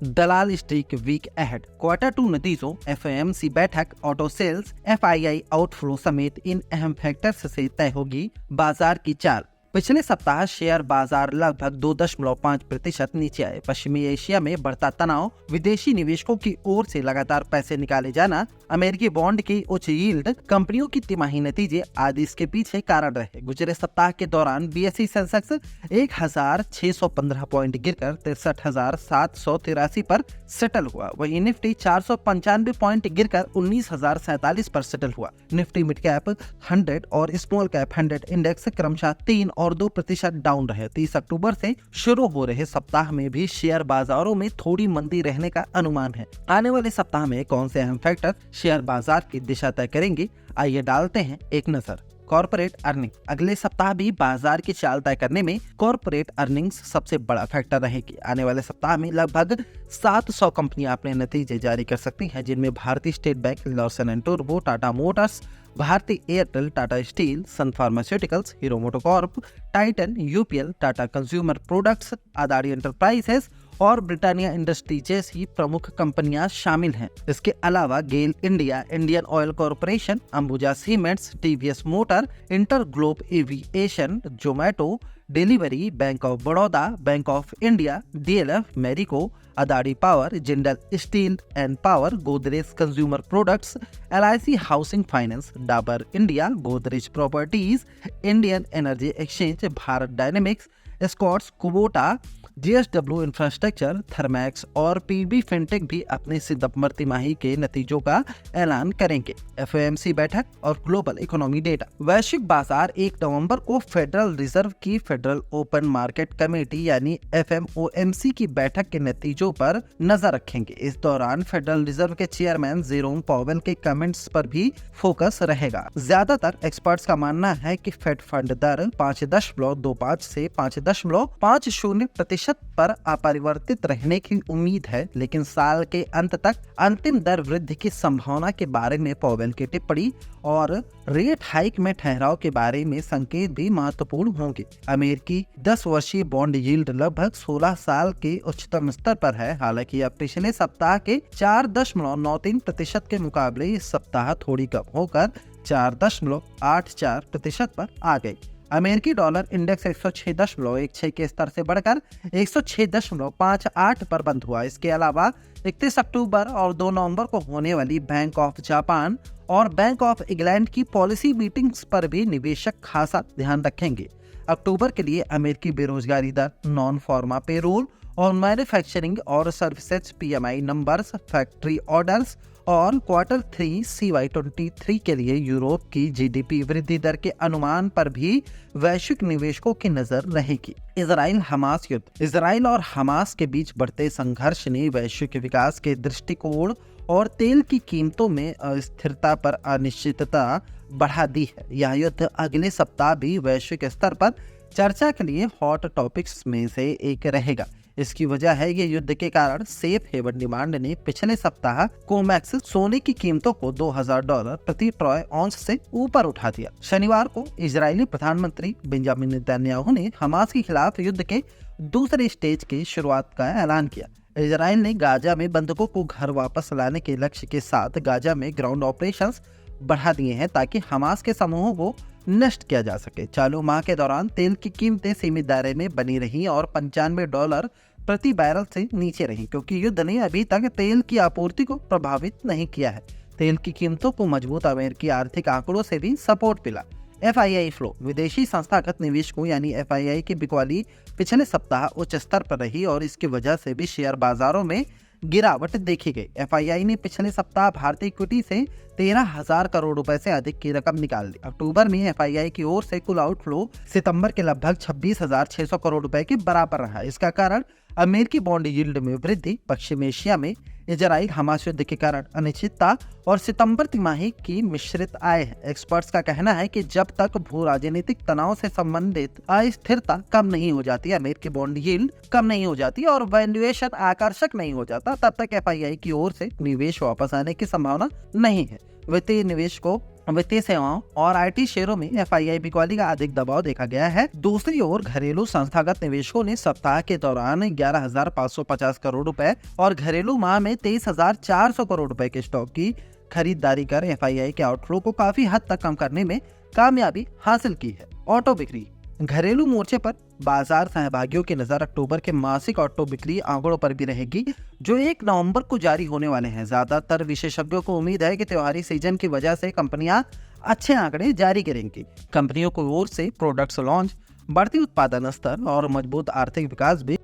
दलाल street week ahead, quarter two नतीजों, FOMC बैठक, auto sales, FII outflow समेत इन अहम फैक्टर्स से तय होगी बाजार की चाल। पिछले सप्ताह शेयर बाजार लगभग 2.5% नीचे आए। पश्चिमी एशिया में बढ़ता तनाव, विदेशी निवेशकों की ओर से लगातार पैसे निकाले जाना, अमेरिकी बॉन्ड की उच्च यील्ड, कंपनियों की तिमाही नतीजे आदि इसके पीछे कारण रहे। गुजरे सप्ताह के दौरान बीएसई सेंसेक्स 1615 पॉइंट गिरकर 63,783 पर सेटल हुआ। वहीं निफ्टी 495 पॉइंट गिरकर 19,047 पर सेटल हुआ। निफ्टी मिड कैप 100 और स्मॉल कैप 100 इंडेक्स क्रमशः 3 और 2% डाउन रहे। 30 अक्टूबर से शुरू हो रहे सप्ताह में भी शेयर बाजारों में थोड़ी मंदी रहने का अनुमान है। आने वाले सप्ताह में कौन से अहम फैक्टर शेयर बाजार की दिशा तय करेंगे, आइए डालते हैं एक नजर। कॉर्पोरेट अर्निंग, अगले सप्ताह भी बाजार की चाल तय करने में कॉर्पोरेट अर्निंग्स सबसे बड़ा फैक्टर रहेगी। आने वाले सप्ताह में लगभग 700 कंपनियां अपने नतीजे जारी कर सकती हैं, जिनमें Bharatiya State Bank, Larsen and Toubro, Tata Motors, Bharatiya Airtel, Tata Steel, Sun Pharmaceuticals, Hero MotoCorp, Titan, UPL, Tata Consumer Products, Adani Enterprises और ब्रिटानिया इंडस्ट्री जैसी प्रमुख कंपनियां शामिल हैं। इसके अलावा GAIL India, Indian Oil Corporation, Ambuja Cements, TVS Motor, InterGlobe Aviation, Zomato delivery, Bank of Baroda, Bank of India, DLF, Marico, Adani Power, Jindal Steel and Power, Godrej Consumer Products, LIC Housing finance, Dabur India, Godrej Properties, Indian Energy Exchange, Bharat Dynamics, Escorts Kubota, JSW Infrastructure, Thermax और PB fintech भी अपने सितंबर तिमाही के नतीजों का ऐलान करेंगे। FOMC बैठक और ग्लोबल इकोनॉमी डेटा। वैश्विक बाजार 1 नवंबर को फेडरल रिजर्व की फेडरल ओपन मार्केट कमेटी यानी एफएमओएमसी की बैठक के नतीजों पर नजर रखेंगे। इस दौरान फेडरल रिजर्व के चेयरमैन जेरोम पावेल के कमेंट्स पर भी फोकस रहेगा। ज्यादातर एक्सपर्ट्स का मानना है कि फेड फंड दर 5.25 से 5.50% पर अपरिवर्तित रहने की उम्मीद है, लेकिन साल के अंत तक अंतिम दर वृद्धि की संभावना के बारे में पावेल की टिप्पणी और रेट हाइक में ठहराव के बारे में संकेत भी महत्वपूर्ण होंगे। अमेरिकी 10 वर्षीय बॉन्ड यील्ड लगभग 16 साल के उच्चतम स्तर पर है। हालांकि अब पिछले सप्ताह के 4.93% के मुकाबले इस सप्ताह थोड़ी कम होकर 4.84% पर आ गई। अमेरिकी डॉलर इंडेक्स 106.16 के स्तर से बढ़कर 106.58 पर बंद हुआ। इसके अलावा 31 अक्टूबर और 2 नवंबर को होने वाली बैंक ऑफ जापान और बैंक ऑफ इंग्लैंड की पॉलिसी मीटिंग्स पर भी निवेशक खासा ध्यान रखेंगे। अक्टूबर के लिए अमेरिकी बेरोजगारी दर, नॉन फार्मा पेरोल और मैन्युफैक्चरिंग और services PMI numbers, factory orders और क्वार्टर 3 CY23 के लिए यूरोप की जीडीपी वृद्धि दर के अनुमान पर भी वैश्विक निवेशकों की नजर रहेगी। इजराइल हमास युद्ध। इजराइल और हमास के बीच बढ़ते संघर्ष ने वैश्विक विकास के दृष्टिकोण और तेल की कीमतों में अस्थिरता पर अनिश्चितता बढ़ा दी है। यह युद्ध अगले सप्ताह भी वैश्विक स्तर पर चर्चा के लिए हॉट टॉपिक्स में से एक रहेगा। इसकी वजह है ये युद्ध के कारण सेफ हेवन डिमांड ने पिछले सप्ताह कोमैक्स सोने की कीमतों को $2,000 प्रति ट्रॉय ऑन्स से ऊपर उठा दिया। शनिवार को इजरायली प्रधानमंत्री बेंजामिन नेतन्याहू ने हमास के खिलाफ युद्ध के दूसरे स्टेज की शुरुआत का ऐलान किया। इजराइल ने गाजा में बंधकों को घर वापस लाने के लक्ष्य के साथ गाजा में ग्राउंड ऑपरेशंस बढ़ा दिए हैं ताकि हमास के समूहों को नष्ट किया जा सके। चालू माह के दौरान तेल की कीमतें सीमित दायरे में बनी रही और $95 प्रति बैरल से नीचे रही, क्योंकि युद्ध ने अभी तक तेल की आपूर्ति को प्रभावित नहीं किया है। तेल की कीमतों को मजबूत अमेरिकी आर्थिक आंकड़ों से भी सपोर्ट मिला। FII flow. विदेशी संस्थागत निवेशकों यानी एफआईआई की बिकवाली पिछले सप्ताह उच्च स्तर पर रही और इसकी वजह से भी शेयर बाजारों में गिरावट देखी गई। एफआईआई ने पिछले सप्ताह भारतीय इक्विटी से 13,000 करोड़ रुपए से अधिक की रकम निकाल ली। अक्टूबर में एफआईआई की ओर से कुल आउटफ्लो सितंबर के लगभग 26,600 करोड़ रुपए के बराबर रहा। इसका कारण अमेरिकी बॉन्ड यील्ड में वृद्धि, पश्चिम एशिया में इजराइल हमास युद्ध के कारण अनिश्चितता और सितंबर तिमाही की मिश्रित आय है। एक्सपर्ट्स का कहना है कि जब तक भू राजनीतिक तनाव से संबंधित अस्थिरता कम नहीं हो जाती, अमेरिकी बॉन्ड यील्ड कम नहीं हो जाती और वैल्यूएशन आकर्षक नहीं हो जाता, तब तक एफआईआई की ओर से निवेश वापस आने की संभावना नहीं है। वित्तीय निवेश को वित्तीय सेवाओं और आईटी शेयरों में एफआईआई बिकवाली का अधिक दबाव देखा गया है। दूसरी ओर घरेलू संस्थागत निवेशकों ने सप्ताह के दौरान 11,550 करोड़ रुपए और घरेलू माह में 23,400 करोड़ रुपए के स्टॉक की खरीदारी कर एफआईआई के आउटफ्लो को काफी हद तक कम करने में कामयाबी हासिल की है। ऑटो बिक्री। घरेलू मोर्चे पर बाजार सहभागियों की नजर अक्टूबर के मासिक ऑटो बिक्री आंकड़ों पर भी रहेगी, जो 1 नवंबर को जारी होने वाले हैं। ज्यादातर विशेषज्ञों को उम्मीद है कि त्योहारी सीजन की वजह से कंपनियां अच्छे आंकड़े जारी करेंगी। कंपनियों की ओर से प्रोडक्ट्स लॉन्च, बढ़ती उत्पादन स्तर और मजबूत आर्थिक विकास भी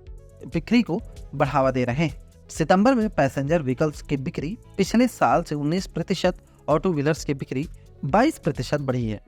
बिक्री को बढ़ावा दे रहे हैं। सितंबर में पैसेंजर व्हीकल्स की बिक्री पिछले साल से 19%, ऑटो व्हीलर्स की बिक्री 22% बढ़ी है।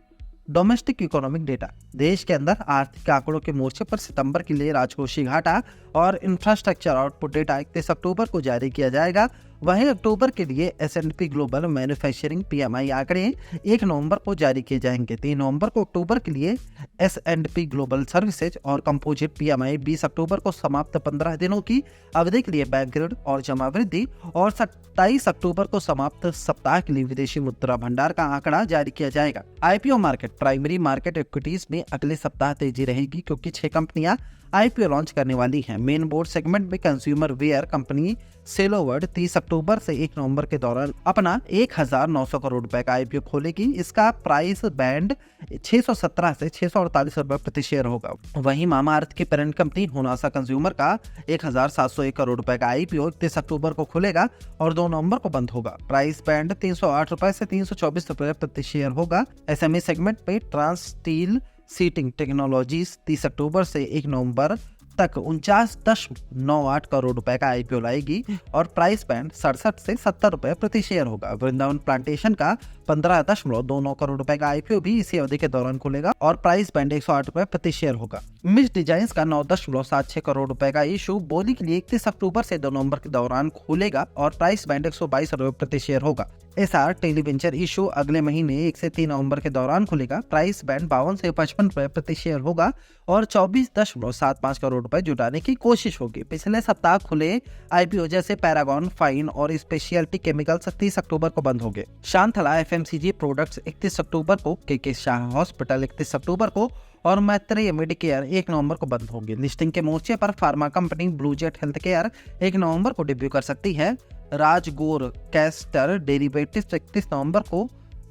Domestic economic data. देश के अंदर आर्थिक आंकड़ों के मोर्चे पर सितंबर के लिए राजकोषीय घाटा और इंफ्रास्ट्रक्चर आउटपुट डेटा 31 अक्टूबर को जारी किया जाएगा। वहीं अक्टूबर के लिए S&P ग्लोबल मैन्युफैक्चरिंग PMI आंकड़े 1 नवंबर को जारी किए जाएंगे। 3 नवंबर को अक्टूबर के लिए S&P ग्लोबल सर्विसेज और कंपोजिट PMI, 20 अक्टूबर को समाप्त 15 दिनों की अवधि के लिए बैंक ऋण और जमा वृद्धि और 27 अक्टूबर को समाप्त सप्ताह के लिए विदेशी मुद्रा भंडार का आंकड़ा जारी किया जाएगा। IPO market. Primary market equities में अगले सप्ताह तेजी रहेगी क्योंकि 6 कंपनियां IPO लॉन्च करने वाली हैं। मेन बोर्ड सेगमेंट में कंज्यूमर वेयर कंपनी सेलोवर्ड 30 अक्टूबर से 1 नवंबर के दौरान अपना 1,900 करोड़ रुपए का IPO खोलेगी। इसका प्राइस बैंड 617 से 648 रुपए प्रति शेयर होगा। वहीं मामाअर्थ की पेरेंट कंपनी होनासा कंज्यूमर का 1,701 करोड़ रुपए का IPO 31 अक्टूबर को खुलेगा और 2 नवंबर को बंद होगा। प्राइस बैंड 308 रुपए से 324 रुपए प्रति शेयर होगा। SME सेगमेंट पे ट्रांस स्टील सीटिंग टेक्नोलॉजीज 30 अक्टूबर से 1 नवंबर तक 49.98 करोड़ रुपए का IPO लाएगी और प्राइस बैंड 67 से 70 रुपए प्रति शेयर होगा। वृंदावन प्लांटेशन का 15.29 करोड़ रुपए का IPO भी इसी अवधि के दौरान खुलेगा और प्राइस बैंड 108 रुपए प्रति शेयर होगा। मिस डिजाइन्स का 9.76 करोड़ रुपए का इशू बोली के लिए 31 अक्टूबर से 2 नवंबर के दौरान खुलेगा और प्राइस बैंड 122 रुपए प्रति शेयर होगा। SR टेलीवेंचर इशू अगले महीने 1 से 3 नवंबर के दौरान खुलेगा। प्राइस बैंड 52 से 55 रुपए प्रति शेयर होगा और 24.75 करोड़ रुपए जुटाने की कोशिश होगी। पिछले सप्ताह खुले IPO जैसे पैरागॉन, फाइन और स्पेशलिटी केमिकल्स 30 अक्टूबर को बंद हो गए। शांतला FMCG प्रोडक्ट्स 31 अक्टूबर को, KK शाह हॉस्पिटल 31 अक्टूबर को और मैत्रेय मेडिकेयर 1 नवंबर को बंद होंगे। लिस्टिंग के मोर्चे पर फार्मा कंपनी ब्लूजेट हेल्थ केयर 1 नवंबर को डेब्यू कर सकती है। राजगोर कैस्टर डेरिवेटिव्स 31 नवंबर को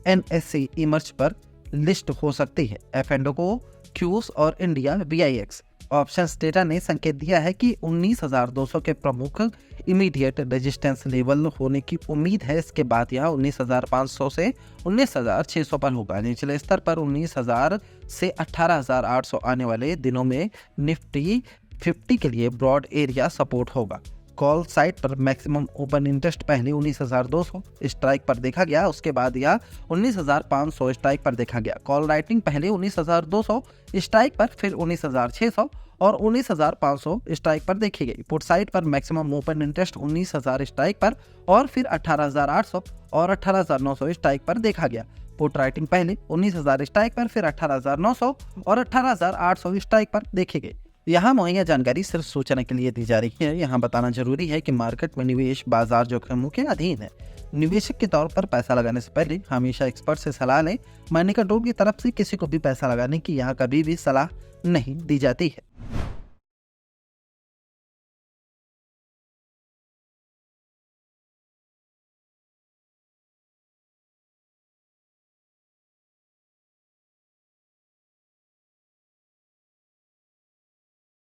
NSE इमर्ज पर लिस्ट हो सकती है। F&O, क्यूस और इंडिया VIX ऑप्शंस डेटा ने संकेत दिया है कि 19,200 के प्रमुख इमीडिएट रेजिस्टेंस लेवल होने की उम्मीद है। इसके बाद यह 19,500 से 19,600 पर होगा। निचले स्तर पर 19,000 से 18,800 आने वाले दिनों में निफ्टी 50 के लिए ब्रॉड एरिया सपोर्ट होगा। कॉल साइट पर मैक्सिमम ओपन इंटरेस्ट पहले 19,200 स्ट्राइक पर देखा गया, उसके बाद यह 19,500 स्ट्राइक पर देखा गया। कॉल राइटिंग पहले 19,200 स्ट्राइक पर, फिर 19,600 और 19,500 स्ट्राइक पर देखी गई। पुट साइट पर मैक्सिमम ओपन इंटरेस्ट 19,000 स्ट्राइक पर और फिर 18,800 और 18,900 स्ट्राइक पर देखा गया। पुट राइटिंग पहले 19,000 स्ट्राइक पर, फिर 18,900 और 18,800 स्ट्राइक पर देखी गई। यहाँ मुहैया जानकारी सिर्फ सूचना के लिए दी जा रही है। यहाँ बताना जरूरी है कि मार्केट में निवेश बाजार जोखिमों के अधीन है। निवेशक के तौर पर पैसा लगाने से पहले हमेशा एक्सपर्ट से सलाह लें। मनी कंट्रोल की तरफ से किसी को भी पैसा लगाने की यहाँ कभी भी सलाह नहीं दी जाती है।